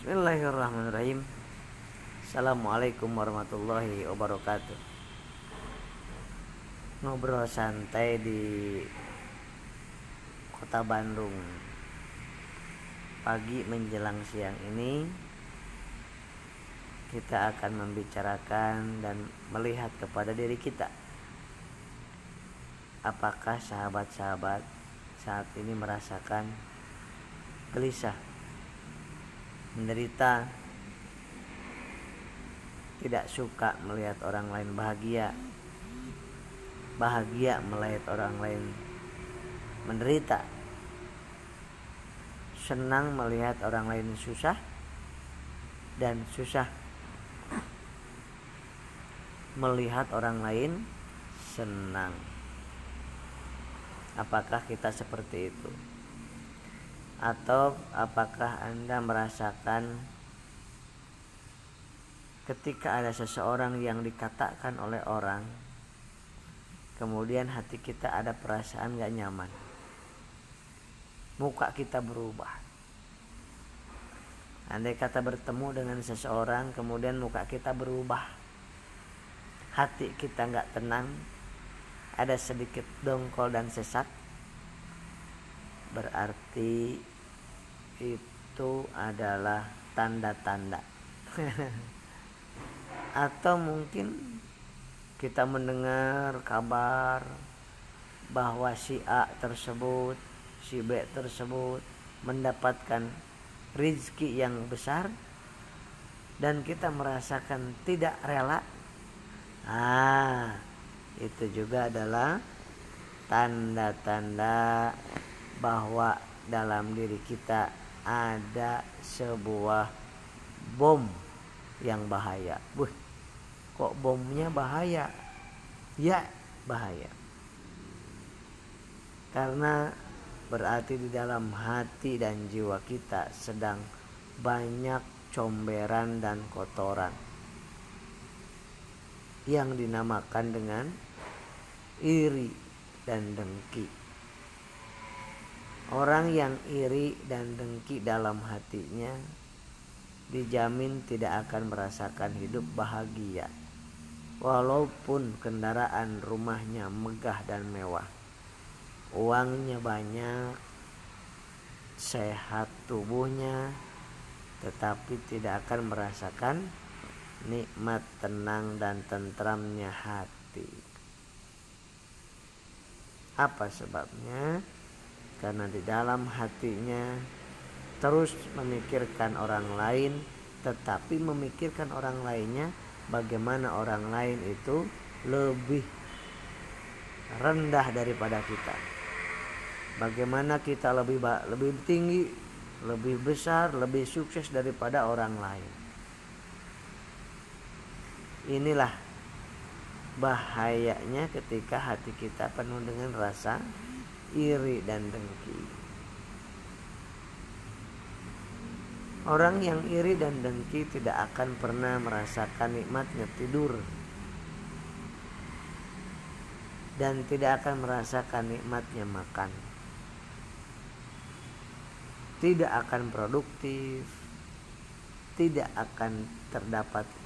Bismillahirrahmanirrahim. Assalamualaikum warahmatullahi wabarakatuh. Ngobrol santai di kota Bandung pagi menjelang siang ini, kita akan membicarakan dan melihat kepada diri kita. Apakah sahabat-sahabat saat ini merasakan gelisah, menderita, tidak suka melihat orang lain bahagia melihat orang lain menderita, senang melihat orang lain susah, dan susah melihat orang lain senang? Apakah kita seperti itu? Atau apakah Anda merasakan ketika ada seseorang yang dikatakan oleh orang, kemudian hati kita ada perasaan gak nyaman, muka kita berubah? Andai kata bertemu dengan seseorang kemudian muka kita berubah, hati kita gak tenang, ada sedikit dongkol dan sesak, berarti itu adalah tanda-tanda. Atau mungkin kita mendengar kabar bahwa si A tersebut, si B tersebut mendapatkan rezeki yang besar dan kita merasakan tidak rela. Itu juga adalah tanda-tanda bahwa dalam diri kita ada sebuah bom yang bahaya. Kok bomnya bahaya? Ya, bahaya. Karena berarti di dalam hati dan jiwa kita sedang banyak comberan dan kotoran yang dinamakan dengan iri dan dengki. Orang yang iri dan dengki dalam hatinya dijamin tidak akan merasakan hidup bahagia, walaupun kendaraan rumahnya megah dan mewah, uangnya banyak, sehat tubuhnya, tetapi tidak akan merasakan nikmat tenang dan tentramnya hati. Apa sebabnya? Karena di dalam hatinya terus memikirkan orang lain, tetapi memikirkan orang lainnya bagaimana orang lain itu lebih rendah daripada kita, bagaimana kita lebih tinggi, lebih besar, lebih sukses daripada orang lain. Inilah bahayanya ketika hati kita penuh dengan rasa iri dan dengki. Orang yang iri dan dengki tidak akan pernah merasakan nikmatnya tidur, dan tidak akan merasakan nikmatnya makan, tidak akan produktif, tidak akan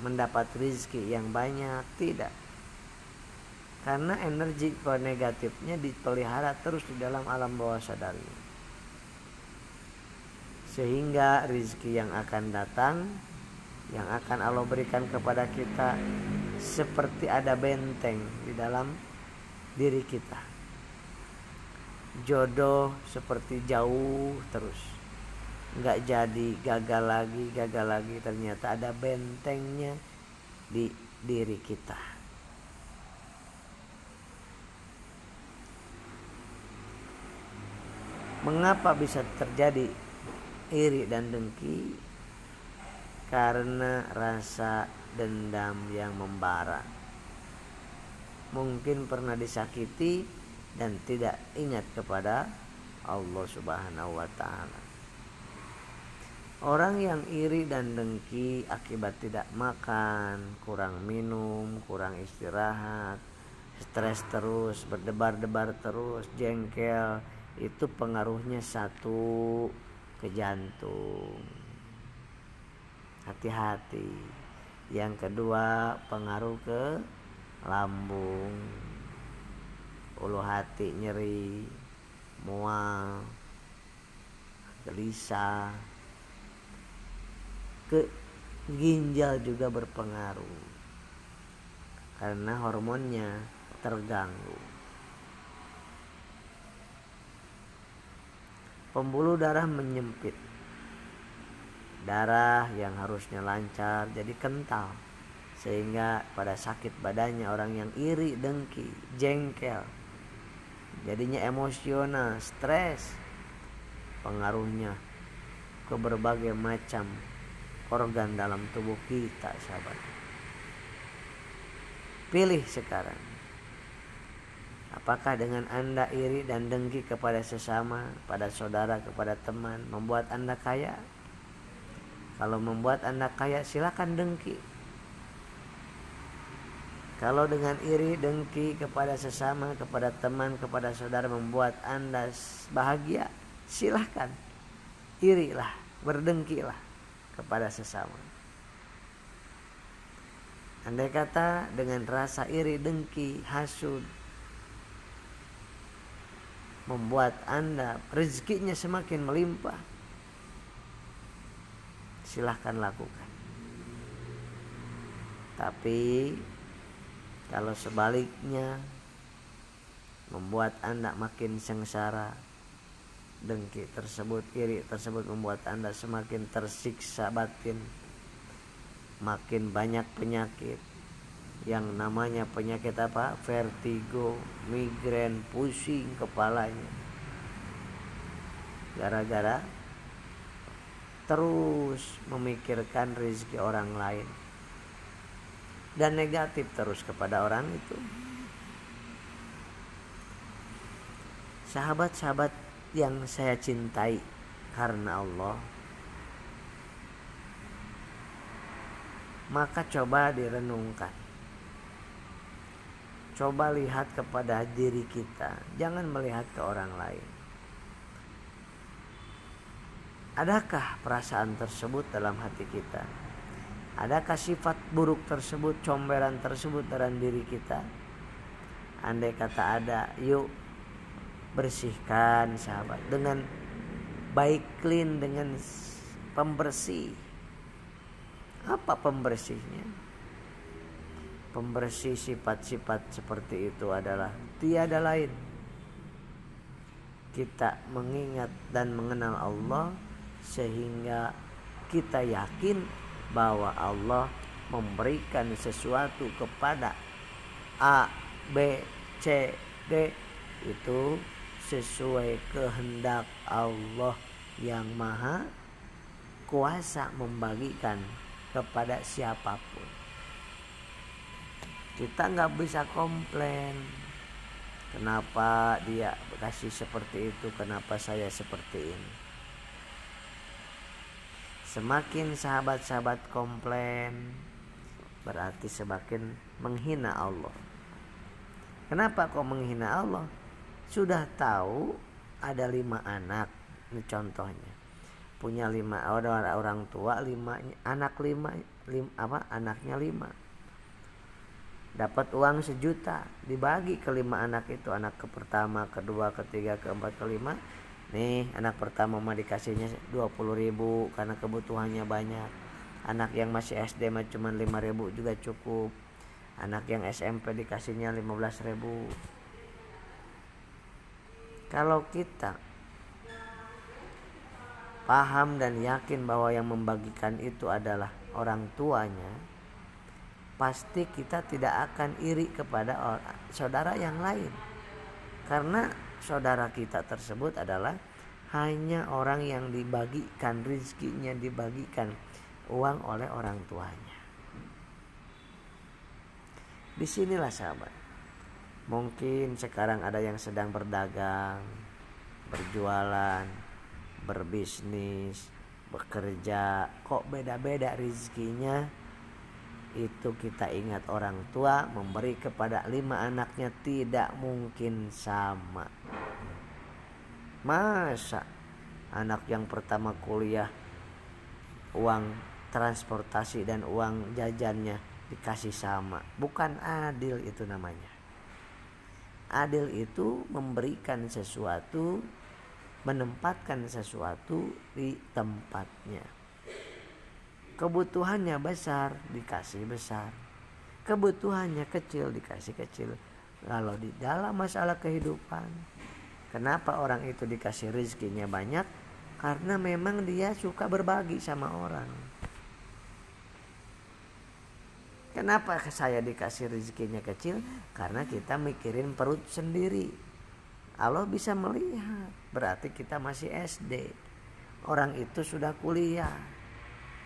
mendapat rezeki yang banyak, tidak. Karena energi negatifnya dipelihara terus di dalam alam bawah sadarnya, sehingga rezeki yang akan datang, yang akan Allah berikan kepada kita, seperti ada benteng di dalam diri kita. Jodoh seperti jauh terus, gak jadi, gagal lagi, ternyata ada bentengnya di diri kita. Mengapa bisa terjadi iri dan dengki? Karena rasa dendam yang membara. Mungkin pernah disakiti dan tidak ingat kepada Allah Subhanahu wa ta'ala. Orang yang iri dan dengki akibat tidak makan, kurang minum, kurang istirahat, stres terus, berdebar-debar terus, jengkel, itu pengaruhnya satu ke jantung. hati-hati. Yang kedua, pengaruh ke lambung, ulu hati nyeri, mual, gelisah. Ke ginjal juga berpengaruh karena hormonnya terganggu. Pembuluh darah menyempit, darah yang harusnya lancar jadi kental, sehingga pada sakit badannya orang yang iri, dengki, jengkel, jadinya emosional, stres. Pengaruhnya ke berbagai macam organ dalam tubuh kita, sahabat. Pilih sekarang, apakah dengan Anda iri dan dengki kepada sesama, pada saudara, kepada teman, membuat Anda kaya? Kalau membuat Anda kaya, silakan dengki. Kalau dengan iri, dengki kepada sesama, kepada teman, kepada saudara membuat Anda bahagia, silahkan. Irilah, berdengkilah kepada sesama. Andai kata dengan rasa iri, dengki, hasud membuat Anda rezekinya semakin melimpah, silahkan lakukan. Tapi kalau sebaliknya membuat Anda makin sengsara, dengki tersebut, iri tersebut membuat Anda semakin tersiksa batin, makin banyak penyakit. Yang namanya penyakit apa? Vertigo, migrain, pusing kepalanya. Gara-gara terus memikirkan rezeki orang lain dan negatif terus kepada orang itu. Sahabat-sahabat yang saya cintai karena Allah, maka coba direnungkan. Coba lihat kepada diri kita, jangan melihat ke orang lain. Adakah perasaan tersebut dalam hati kita? Adakah sifat buruk tersebut, comberan tersebut dalam diri kita? Andai kata ada, yuk bersihkan, sahabat, dengan baik, clean, dengan pembersih. Apa pembersihnya? Pembersih sifat-sifat seperti itu adalah tiada lain, kita mengingat dan mengenal Allah, sehingga kita yakin bahwa Allah memberikan sesuatu kepada A, B, C, D itu sesuai kehendak Allah yang maha kuasa membagikan kepada siapapun. Kita nggak bisa komplain, kenapa dia kasih seperti itu, kenapa saya seperti ini. Semakin sahabat-sahabat komplain, berarti semakin menghina Allah. Kenapa kok menghina Allah? Sudah tahu ada 5 anak, ini contohnya, punya 5 orang tua, 5 anak, 5 anaknya 5. Dapat uang 1 juta, dibagi ke 5 anak itu. Anak ke pertama, kedua, ketiga, keempat, kelima. Nih anak pertama mah dikasihnya 20.000 karena kebutuhannya banyak. Anak yang masih SD mah cuma 5.000 juga cukup. Anak yang SMP dikasihnya 15.000. Kalau kita paham dan yakin bahwa yang membagikan itu adalah orang tuanya, pasti kita tidak akan iri kepada saudara yang lain, karena saudara kita tersebut adalah hanya orang yang dibagikan rezekinya, dibagikan uang oleh orang tuanya. Disinilah sahabat, mungkin sekarang ada yang sedang berdagang, berjualan, berbisnis, bekerja, kok beda-beda rezekinya. Itu kita ingat orang tua memberi kepada 5 anaknya tidak mungkin sama. Masa anak yang pertama kuliah uang transportasi dan uang jajannya dikasih sama. Bukan adil itu namanya. Adil itu memberikan sesuatu, menempatkan sesuatu di tempatnya. Kebutuhannya besar dikasih besar, kebutuhannya kecil dikasih kecil. Kalau di dalam masalah kehidupan, kenapa orang itu dikasih rezekinya banyak? Karena memang dia suka berbagi sama orang. Kenapa saya dikasih rezekinya kecil? Karena kita mikirin perut sendiri. Allah bisa melihat, berarti kita masih SD. Orang itu sudah kuliah,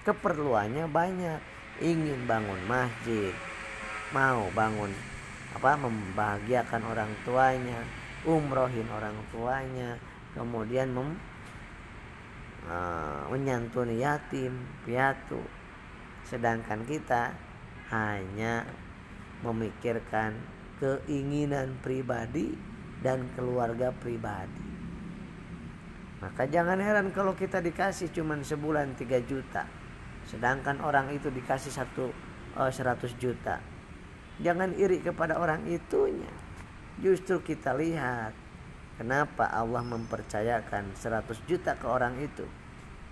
keperluannya banyak, ingin bangun masjid, mau bangun membahagiakan orang tuanya, umrohin orang tuanya, kemudian menyantuni yatim piatu. Sedangkan kita hanya memikirkan keinginan pribadi dan keluarga pribadi. Maka jangan heran kalau kita dikasih cuman sebulan 3 juta, sedangkan orang itu dikasih 100 juta. Jangan iri kepada orang itunya. Justru kita lihat kenapa Allah mempercayakan 100 juta ke orang itu,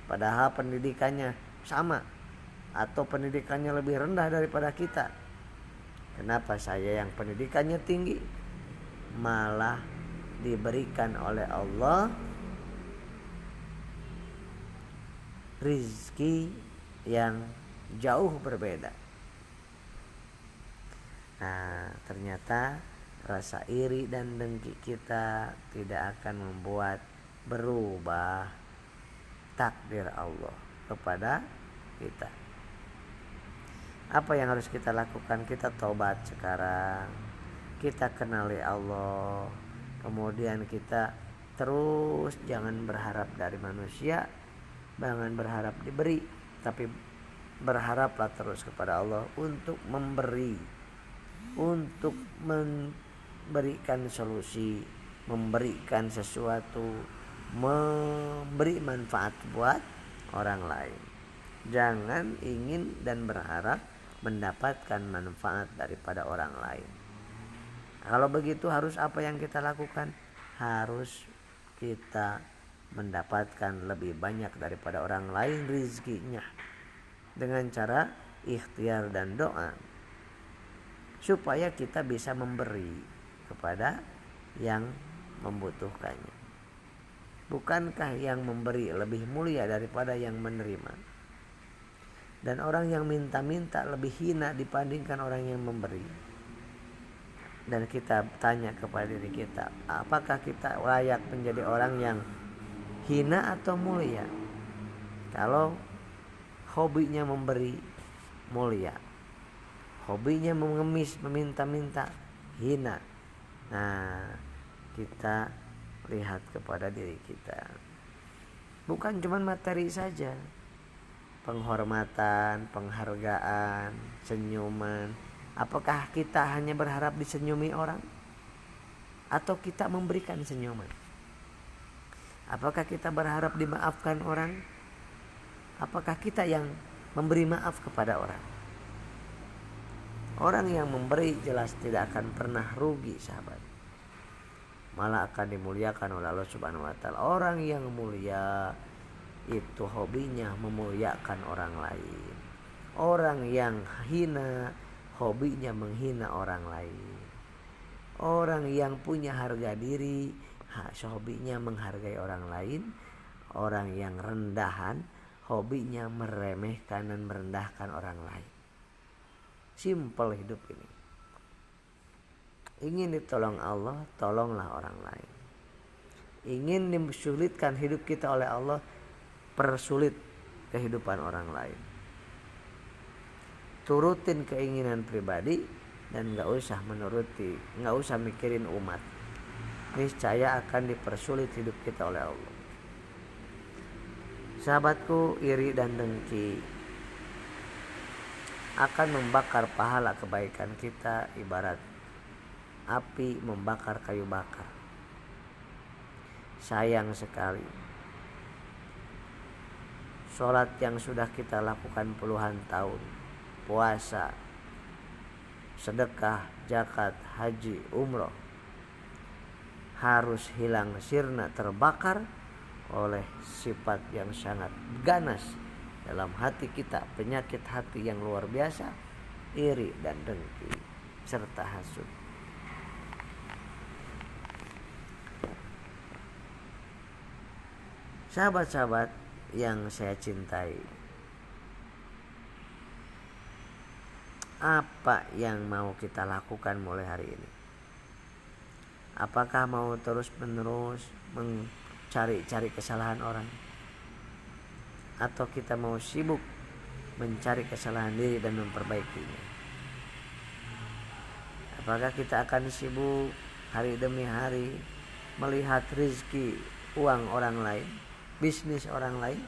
padahal pendidikannya sama atau pendidikannya lebih rendah daripada kita. Kenapa saya yang pendidikannya tinggi malah diberikan oleh Allah rizki yang jauh berbeda. Nah, ternyata rasa iri dan dengki kita tidak akan membuat berubah takdir Allah kepada kita. Apa yang harus kita lakukan? Kita taubat sekarang, kita kenali Allah, kemudian kita terus jangan berharap dari manusia, jangan berharap diberi, tapi berharaplah terus kepada Allah untuk memberi, untuk memberikan solusi, memberikan sesuatu, memberi manfaat buat orang lain. Jangan ingin dan berharap mendapatkan manfaat daripada orang lain. Kalau begitu harus apa yang kita lakukan? Harus kita mendapatkan lebih banyak daripada orang lain rizkinya dengan cara ikhtiar dan doa, supaya kita bisa memberi kepada yang membutuhkannya. Bukankah yang memberi lebih mulia daripada yang menerima? Dan orang yang minta-minta lebih hina dibandingkan orang yang memberi. Dan kita tanya kepada diri kita, apakah kita layak menjadi orang yang hina atau mulia? Kalau hobinya memberi, mulia. Hobinya mengemis, meminta-minta, hina. Nah, kita lihat kepada diri kita. Bukan cuma materi saja, penghormatan, penghargaan, senyuman. Apakah kita hanya berharap disenyumi orang? Atau kita memberikan senyuman? Apakah kita berharap dimaafkan orang? Apakah kita yang memberi maaf kepada orang? Orang yang memberi jelas tidak akan pernah rugi, sahabat. Malah akan dimuliakan oleh Allah Subhanahu wa taala. Orang yang mulia itu hobinya memuliakan orang lain. Orang yang hina hobinya menghina orang lain. Orang yang punya harga diri hobinya menghargai orang lain. Orang yang rendahan hobinya meremehkan dan merendahkan orang lain. Simpel hidup ini. Ingin ditolong Allah, tolonglah orang lain. Ingin disulitkan hidup kita oleh Allah, persulit kehidupan orang lain. Turutin keinginan pribadi dan gak usah mikirin umat. Niscaya akan dipersulit hidup kita oleh Allah. Sahabatku, iri dan dengki akan membakar pahala kebaikan kita ibarat api membakar kayu bakar. Sayang sekali, sholat yang sudah kita lakukan puluhan tahun, puasa, sedekah, zakat, haji, umroh, harus hilang sirna, terbakar oleh sifat yang sangat ganas dalam hati kita, penyakit hati yang luar biasa, iri dan dengki serta hasud. Sahabat-sahabat yang saya cintai, apa yang mau kita lakukan mulai hari ini? Apakah mau terus-menerus mencari-cari kesalahan orang? Atau kita mau sibuk mencari kesalahan diri dan memperbaikinya? Apakah kita akan sibuk hari demi hari melihat rezeki, uang orang lain, bisnis orang lain,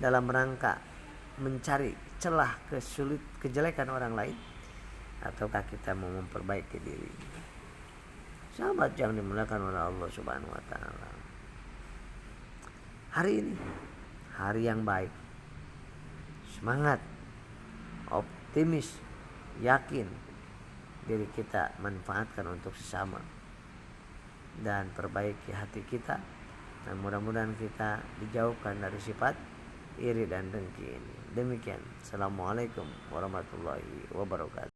dalam rangka mencari celah kejelekan orang lain? Ataukah kita mau memperbaiki diri? Sahabat yang dimuliakan oleh Allah Subhanahu wa taala, hari ini hari yang baik. Semangat, optimis, yakin diri kita manfaatkan untuk sesama dan perbaiki hati kita, dan mudah-mudahan kita dijauhkan dari sifat iri dan dengki ini. Demikian. Assalamualaikum warahmatullahi wabarakatuh.